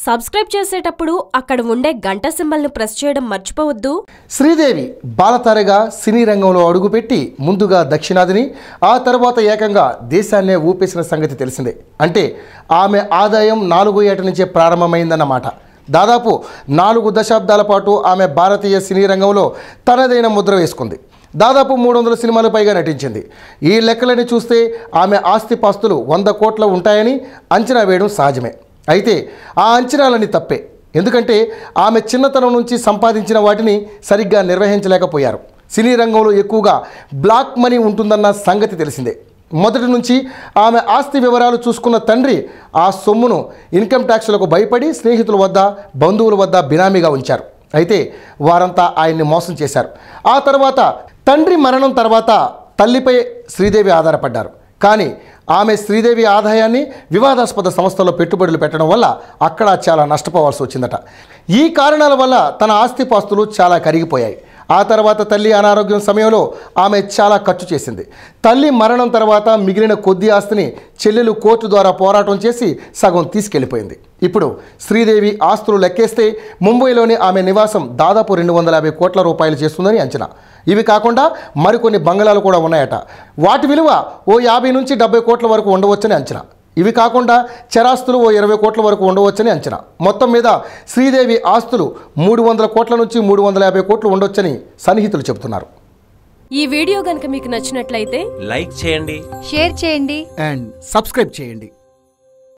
Subscribe చేసేటప్పుడు అక్కడ ఉండే గంట సింబల్ను ప్రెస్ చేయడం మర్చిపోవద్దు. శ్రీదేవి బాలతారగా సినీ రంగంలో అడుగుపెట్టి ముందుగా దక్షిణాదిని, ఆ తర్వాత ఏకంగా దేశాన్నే ఊపేసిన సంగతి తెలిసిందే. అంటే ఆమె ఆదాయం 4 ఏట నుంచే ప్రారంభమైందన్నమాట. దాదాపు 4 దశాబ్దాల పాటు ఆమె భారతీయ సినీ రంగంలో తనదైన ముద్ర వేసుకుంది. దాదాపు 300 సినిమాలు పైగా నటించింది. ఈ లెక్కలని చూస్తే ఆమె ఆస్తిపాస్తులు 100 కోట్ల ఉంటాయని అంచనా వేయడం సహజమే. అయితే ఆ అంచనాలన్నీ తప్పే. ఎందుకంటే ఆమె చిన్నతనం నుంచి సంపాదించిన వాటిని సరిగ్గా నిర్వహించలేకపోయారు. సినీ రంగంలో ఎక్కువగా బ్లాక్ మనీ ఉంటుందన్న సంగతి తెలిసిందే. మొదటి నుంచి ఆమె ఆస్తి వివరాలు చూసుకున్న తండ్రి ఆ సొమ్మును ఇన్కమ్ ట్యాక్స్లకు భయపడి స్నేహితుల వద్ద, బంధువుల వద్ద బినామీగా ఉంచారు. అయితే వారంతా ఆయన్ని మోసం చేశారు. ఆ తర్వాత తండ్రి మరణం తర్వాత తల్లిపై శ్రీదేవి ఆధారపడ్డారు. కానీ ఆమె శ్రీదేవి ఆదాయాన్ని వివాదాస్పద సంస్థల్లో పెట్టుబడులు పెట్టడం వల్ల అక్కడ చాలా నష్టపోవాల్సి వచ్చిందట. ఈ కారణాల వల్ల తన ఆస్తిపాస్తులు చాలా కరిగిపోయాయి. ఆ తర్వాత తల్లి అనారోగ్యం సమయంలో ఆమె చాలా ఖర్చు చేసింది. తల్లి మరణం తర్వాత మిగిలిన కొద్ది ఆస్తిని చెల్లెలు కోర్టు ద్వారా పోరాటం చేసి సగం తీసుకెళ్లిపోయింది. ఇప్పుడు శ్రీదేవి ఆస్తులు లెక్కేస్తే ముంబైలోని ఆమె నివాసం దాదాపు 250 కోట్ల రూపాయలు చేస్తుందని అంచనా. ఇవి కాకుండా మరికొన్ని బంగళాలు కూడా ఉన్నాయట. వాటి విలువ ఓ 50 నుంచి 70 కోట్ల వరకు ఉండవచ్చని అంచనా. ఇవి కాకుండా చరాస్తులు ఓ 20 కోట్ల వరకు ఉండవచ్చని అంచనా. మొత్తం మీద శ్రీదేవి ఆస్తులు 300 కోట్ల నుంచి 350 కోట్లు ఉండొచ్చని సన్నిహితులు చెబుతున్నారు. ఈ వీడియో గనుక మీకు నచ్చినట్లయితే లైక్ చేయండి, షేర్ చేయండి అండ్ సబ్స్క్రైబ్ చేయండి.